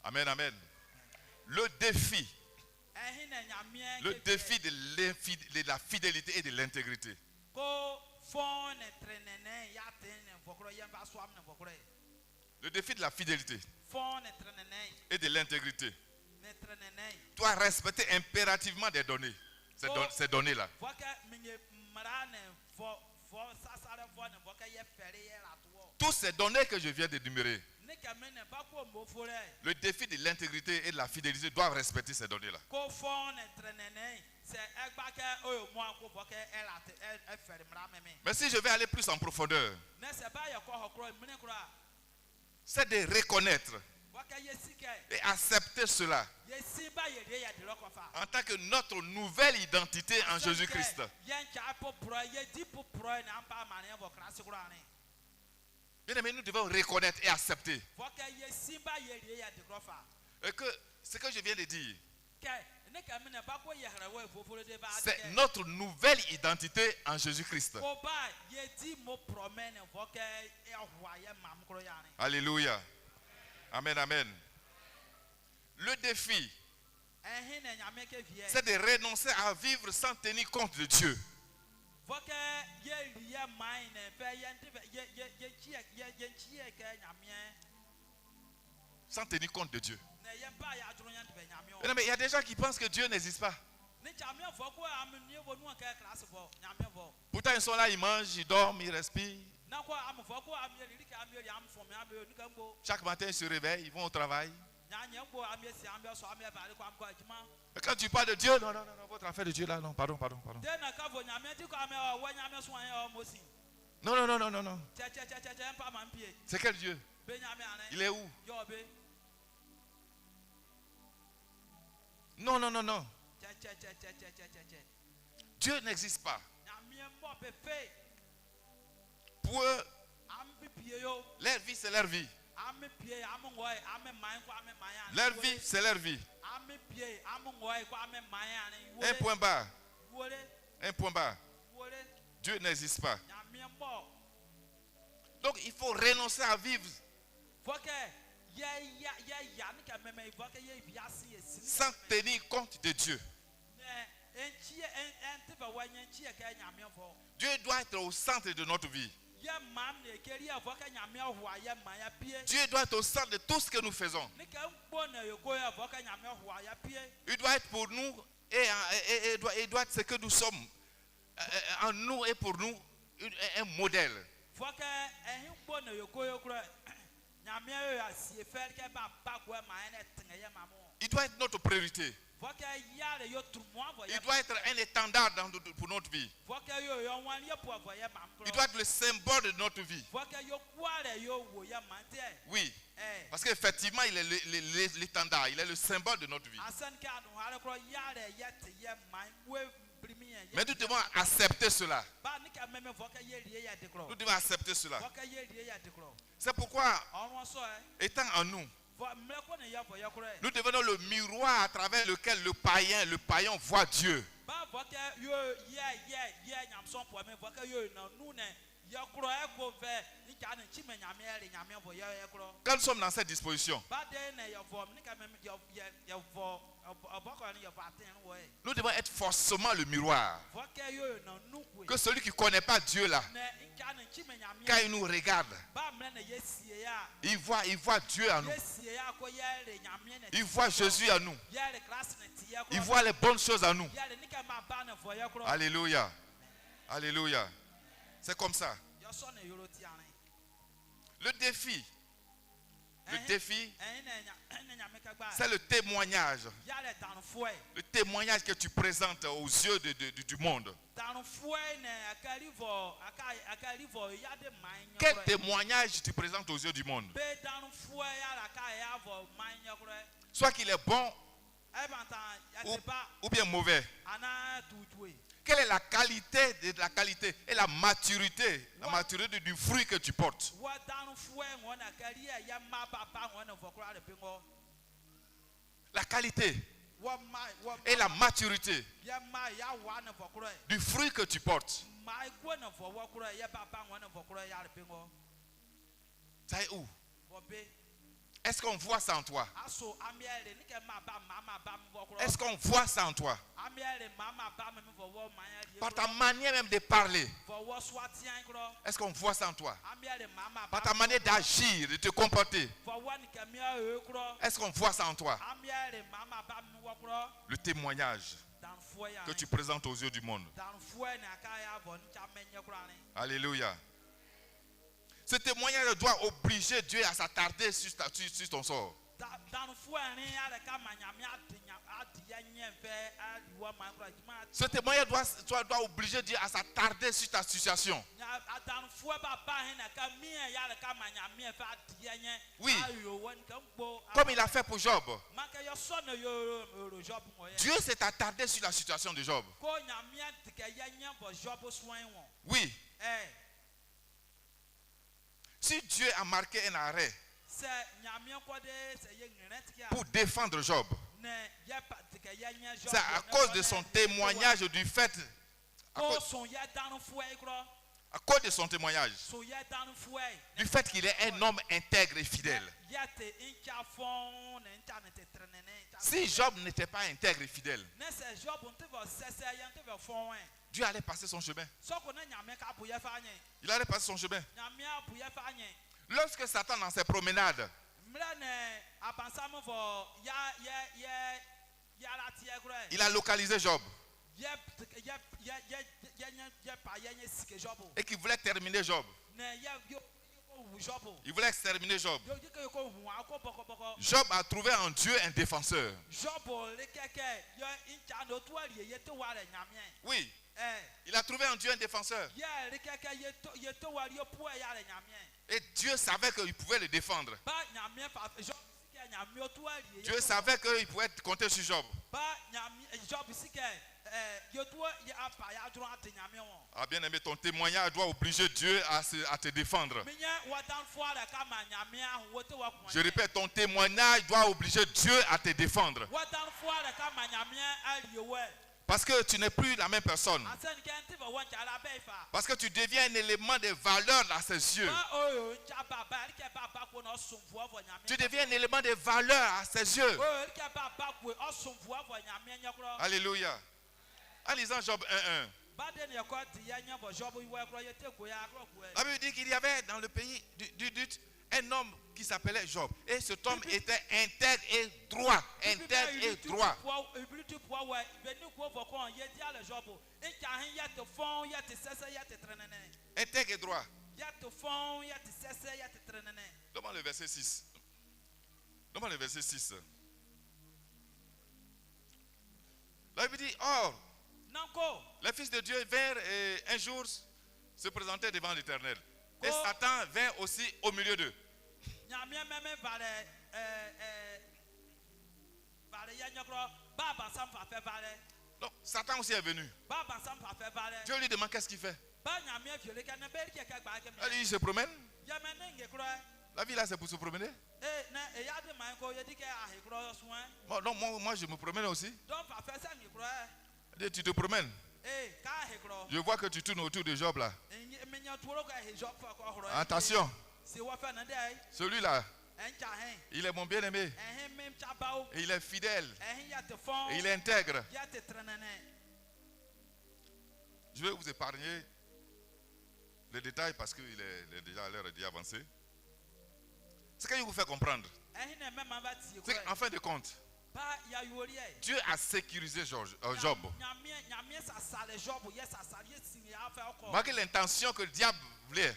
Amen, amen. Le défi de la fidélité et de l'intégrité. Le défi de la fidélité et de l'intégrité doit respecter impérativement des données. Ces données-là. Toutes ces données que je viens d'énumérer, le défi de l'intégrité et de la fidélité doivent respecter ces données-là. Mais si je vais aller plus en profondeur, c'est de reconnaître et accepter cela en tant que notre nouvelle identité en Jésus-Christ. Bien aimé, nous devons reconnaître et accepter. Et que ce que je viens de dire, c'est notre nouvelle identité en Jésus-Christ. Alléluia. Amen, amen. Le défi, c'est de renoncer à vivre sans tenir compte de Dieu. Sans tenir compte de Dieu. Mais il y a des gens qui pensent que Dieu n'existe pas. Pourtant ils sont là, ils mangent, ils dorment, ils respirent. Chaque matin ils se réveillent, ils vont au travail. Et quand tu parles de Dieu, non, votre affaire de Dieu là, non, pardon. Non, non, non, non, non, non. C'est quel Dieu? Il est où? Non, non, non, non. Dieu n'existe pas. Pour eux, leur vie, c'est leur vie. Leur vie, c'est leur vie. Un point barre. Un point barre. Dieu n'existe pas. Donc il faut renoncer à vivre sans tenir compte de Dieu. Dieu doit être au centre de notre vie. Dieu doit être au centre de tout ce que nous faisons. Il doit être pour nous et doit être ce que nous sommes en nous et pour nous un modèle. Il doit être notre priorité. Il doit être un étendard pour notre vie. Il doit être le symbole de notre vie. Oui. Parce qu'effectivement, il est l'étendard. Il est le symbole de notre vie. Mais nous devons accepter cela. Nous devons accepter cela. C'est pourquoi, étant en nous, nous devenons le miroir à travers lequel le païen voit Dieu. Quand nous sommes dans cette disposition, nous devons être forcément le miroir. Que celui qui ne connaît pas Dieu là, quand il nous regarde, il voit Dieu en nous. Il voit Jésus en nous. Il voit les bonnes choses en nous. Alléluia. Alléluia. C'est comme ça. Le défi, c'est le témoignage. Le témoignage que tu présentes aux yeux du monde. Quel témoignage tu présentes aux yeux du monde? Soit qu'il est bon ou bien mauvais. Quelle est la qualité de la qualité et la maturité du fruit que tu portes? La qualité et la maturité du fruit que tu portes. Ça est où? Est-ce qu'on voit ça en toi? Est-ce qu'on voit ça en toi? Par ta manière même de parler. Est-ce qu'on voit ça en toi? Par ta manière d'agir, de te comporter. Est-ce qu'on voit ça en toi? Le témoignage que tu présentes aux yeux du monde. Alléluia. Ce témoignage doit obliger Dieu à s'attarder sur ton sort. Ce témoignage doit obliger Dieu à s'attarder sur ta situation. Oui. Comme il a fait pour Job. Dieu s'est attardé sur la situation de Job. Oui. Si Dieu a marqué un arrêt pour défendre Job, c'est à cause de son témoignage du fait, à cause de son témoignage, du fait qu'il est un homme intègre et fidèle. Si Job n'était pas intègre et fidèle, Dieu allait passer son chemin. Il allait passer son chemin. Lorsque Satan dans ses promenades, il a localisé Job et qu'il voulait terminer Job. Il voulait exterminer Job. Job a trouvé en Dieu un défenseur. Oui. Il a trouvé en Dieu un défenseur. Et Dieu savait qu'il pouvait le défendre. Dieu savait qu'il pouvait compter sur Job. Ah, bien aimé, ton témoignage doit obliger Dieu à te défendre. Je répète, ton témoignage doit obliger Dieu à te défendre. Parce que tu n'es plus la même personne. Parce que tu deviens un élément de valeur à ses yeux. Tu deviens un élément de valeur à ses yeux. Alléluia. En lisant Job 1:1. La Bible dit qu'il y avait dans le pays d'Ud un homme qui s'appelait Job. Et cet homme était intègre et droit. Intègre et droit. Intègre et droit. Demande le verset 6. Demande le verset 6. La Bible dit, or, les fils de Dieu vinrent un jour se présenter devant l'Éternel. Et Satan vint aussi au milieu d'eux. Donc, Satan aussi est venu. Dieu lui demande qu'est-ce qu'il fait. Il se promène. La vie là, c'est pour se promener. Donc, moi, je me promène aussi. Tu te promènes. Je vois que tu tournes autour de Job là. Attention. Celui-là, il est mon bien-aimé. Et il est fidèle. Et il est intègre. Je vais vous épargner les détails parce que l'heure est déjà avancée. Ce que je vous fais comprendre, c'est qu'en fin de compte, Dieu a sécurisé Job. Malgré l'intention que le diable voulait.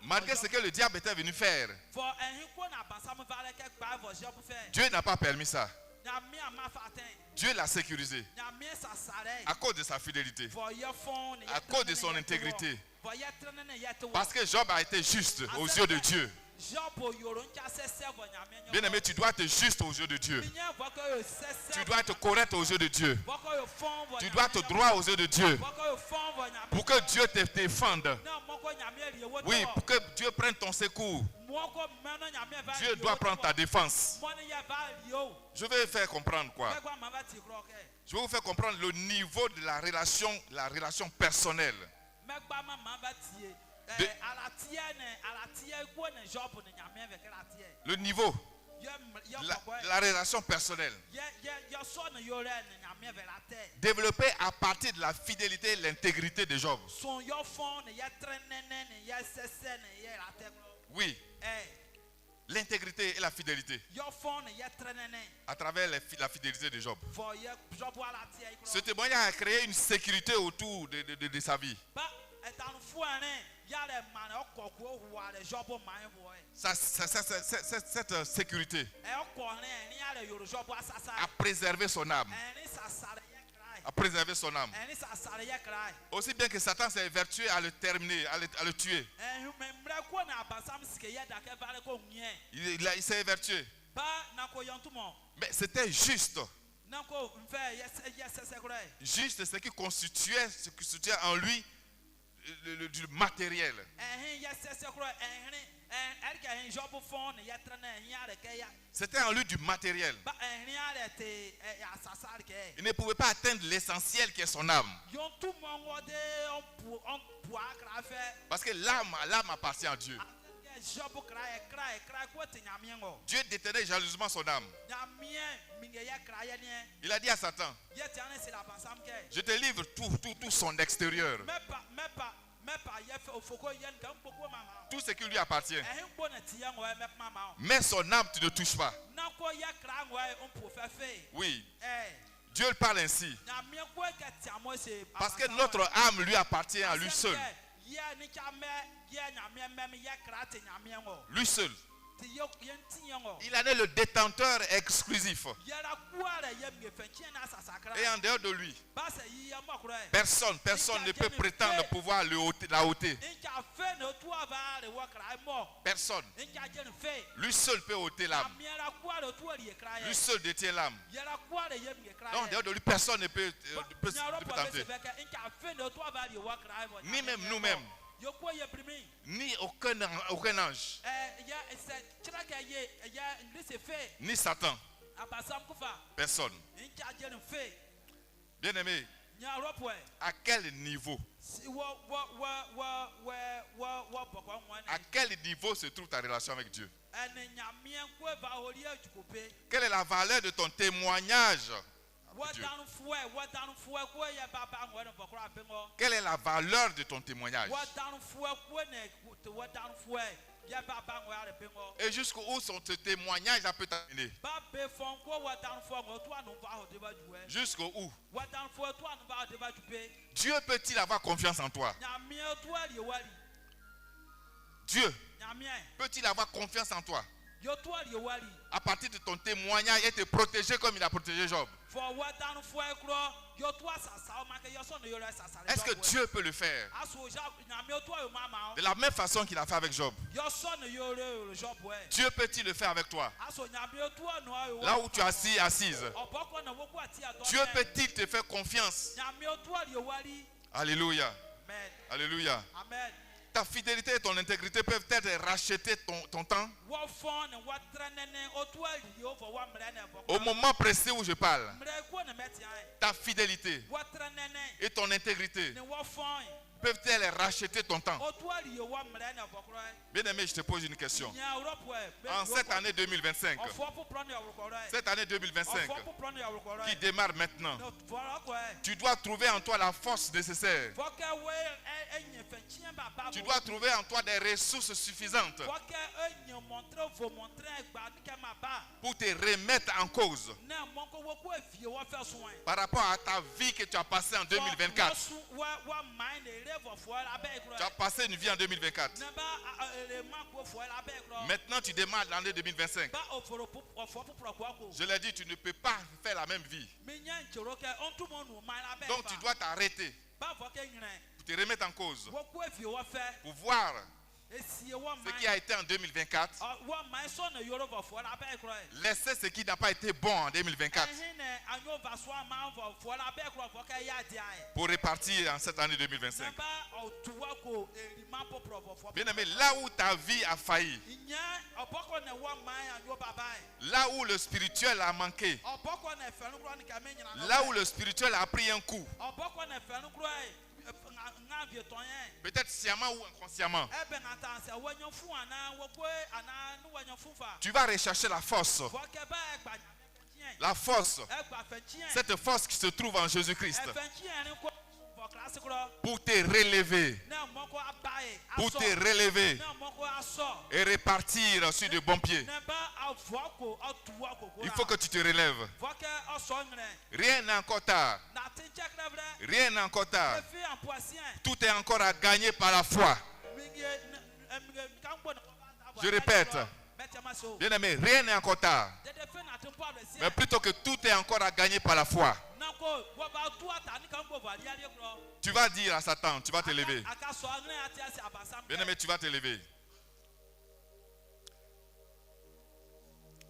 Malgré ce que le diable était venu faire. Dieu n'a pas permis ça. Dieu l'a sécurisé. À cause de sa fidélité. À cause de son intégrité. Parce que Job a été juste aux yeux de Dieu. Bien aimé, tu dois être juste aux yeux de Dieu. Tu dois être correct aux yeux de Dieu. Tu dois être droit aux yeux de Dieu. Pour que Dieu te défende. Oui, pour que Dieu prenne ton secours. Dieu doit prendre ta défense. Je vais faire comprendre quoi. Je vais vous faire comprendre le niveau de la relation personnelle. Le niveau la relation personnelle développée à partir de la fidélité et l'intégrité de Job. Oui, l'intégrité et la fidélité à travers la fidélité de Job. Ce témoignage a créé une sécurité autour de sa vie. Cette sécurité a préservé son âme. A préservé son âme. Aussi bien que Satan s'est vertué à le terminer, à le tuer. Il s'est vertué. Mais c'était juste. Juste ce qui constituait en lui du matériel. C'était en lui du matériel. Il ne pouvait pas atteindre l'essentiel qui est son âme. Parce que l'âme appartient à Dieu. Dieu détenait jalousement son âme. Il a dit à Satan, je te livre tout son extérieur. Tout ce qui lui appartient. Mais son âme, tu ne touches pas. Oui. Dieu parle ainsi. Parce que notre âme lui appartient à lui seul. Lui seul. Il en est le détenteur exclusif. Et en dehors de lui, personne ne peut prétendre pouvoir la ôter. Personne. Lui seul peut ôter l'âme. Lui seul détient l'âme. Donc en dehors de lui, personne ne peut tenter. Ni même nous-mêmes. Ni aucun ange. Ni Satan. Personne. Bien-aimé, à quel niveau? À quel niveau se trouve ta relation avec Dieu? Quelle est la valeur de ton témoignage? Dieu. Quelle est la valeur de ton témoignage? Et jusqu'où son témoignage peut t'amener? Jusqu'où? Dieu peut-il avoir confiance en toi? Dieu peut-il avoir confiance en toi? À partir de ton témoignage et te protéger comme il a protégé Job. Est-ce que Dieu peut le faire? De la même façon qu'il a fait avec Job. Dieu peut-il le faire avec toi? Là où tu es assise. Dieu peut-il te faire confiance? Alléluia. Alléluia. Ta fidélité et ton intégrité peuvent être rachetées ton temps. Au moment précis où je parle, ta fidélité et ton intégrité peuvent-elles racheter ton temps? Bien-aimé, je te pose une question. En cette année 2025, qui démarre maintenant, tu dois trouver en toi la force nécessaire. Tu dois trouver en toi des ressources suffisantes pour te remettre en cause par rapport à ta vie que tu as passée en 2024. Tu as passé une vie en 2024. Maintenant, tu démarres l'année 2025. Je l'ai dit, tu ne peux pas faire la même vie. Donc, tu dois t'arrêter pour te remettre en cause, pour voir ce qui a été en 2024, laisser ce qui n'a pas été bon en 2024 pour repartir en cette année 2025. Bien aimé, là où ta vie a failli, là où le spirituel a manqué, là où le spirituel a pris un coup, peut-être sciemment ou inconsciemment, tu vas rechercher la force. La force, cette force qui se trouve en Jésus-Christ, pour te relever, et repartir sur de bons pieds. Il faut que tu te relèves. Rien n'est encore tard. Rien n'est encore tard. Tout est encore à gagner par la foi. Je répète. Bien aimé, rien n'est encore tard. Mais plutôt que tout est encore à gagner par la foi. Tu vas dire à Satan, tu vas te lever. Bien aimé, tu vas te lever.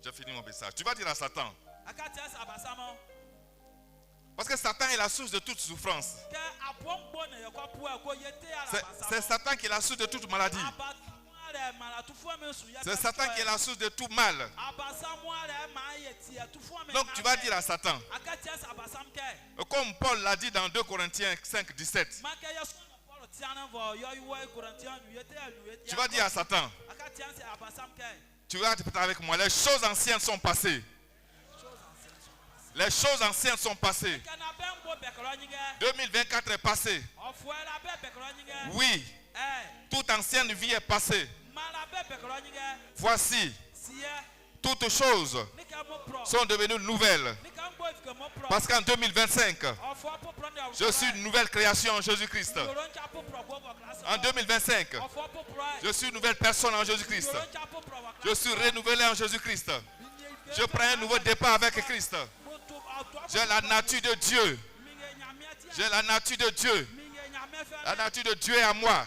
J'ai fini mon message. Tu vas dire à Satan. Parce que Satan est la source de toute souffrance. C'est Satan qui est la source de toute maladie. C'est Satan qui est la source de tout mal. Donc tu vas dire à Satan, comme Paul l'a dit dans 2 Corinthiens 5, 17. Tu vas dire à Satan, tu vas répéter avec moi, les choses anciennes sont passées. Les choses anciennes sont passées. 2024 est passé. Oui, toute ancienne vie est passée. Voici, toutes choses sont devenues nouvelles. Parce qu'en 2025, je suis une nouvelle création en Jésus-Christ. En 2025, je suis une nouvelle personne en Jésus-Christ. Je suis renouvelé en Jésus-Christ. Je prends un nouveau départ avec Christ. J'ai la nature de Dieu. J'ai la nature de Dieu. La nature de Dieu est à moi.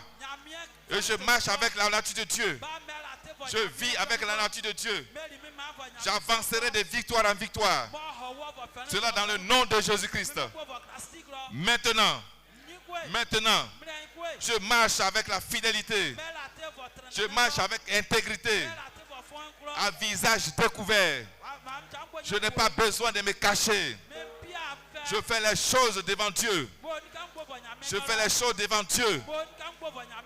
Et je marche avec la nature de Dieu. Je vis avec la nature de Dieu. J'avancerai de victoire en victoire. Cela dans le nom de Jésus-Christ. Maintenant, je marche avec la fidélité. Je marche avec intégrité. À visage découvert. Je n'ai pas besoin de me cacher. Je fais les choses devant Dieu. Je fais les choses devant Dieu.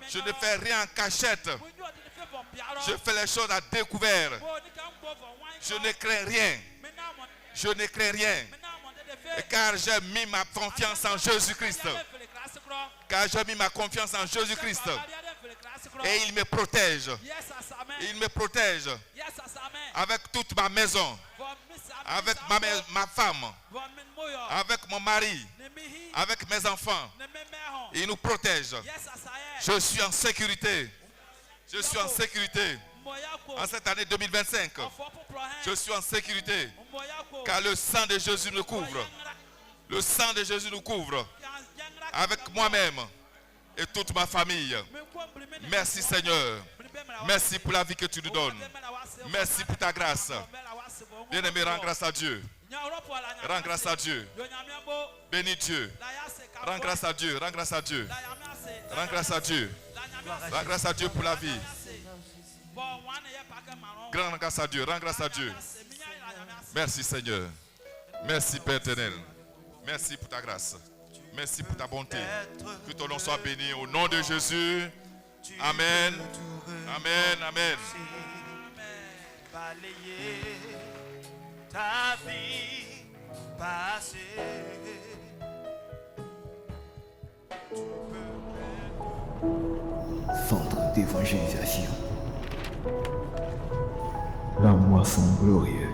Je ne fais rien en cachette. Je fais les choses à découvert. Je ne crains rien. Je ne crains rien. Car j'ai mis ma confiance en Jésus-Christ. Car j'ai mis ma confiance en Jésus-Christ. Et il me protège. Il me protège. Avec toute ma maison. Avec ma femme. Avec mon mari. Avec mes enfants. Il nous protège. Je suis en sécurité. Je suis en sécurité. En cette année 2025, je suis en sécurité. Car le sang de Jésus nous couvre. Le sang de Jésus nous couvre. Avec moi-même et toute ma famille. Merci Seigneur. Merci pour la vie que tu nous donnes. Merci pour ta grâce. Bien-aimé, rends grâce à Dieu. Rends grâce à Dieu. Bénis Dieu. Rends grâce à Dieu. Rends grâce à Dieu. Rends grâce à Dieu. Rends grâce à Dieu pour la vie. Rends grâce à Dieu. Rends grâce à Dieu. Merci Seigneur. Merci Père éternel. Merci pour ta grâce. Merci pour ta bonté. Que ton nom soit béni au nom de Jésus. Amen. Amen. Amen. Balayer ta vie passée. Centre d'évangélisation. La moisson glorieuse.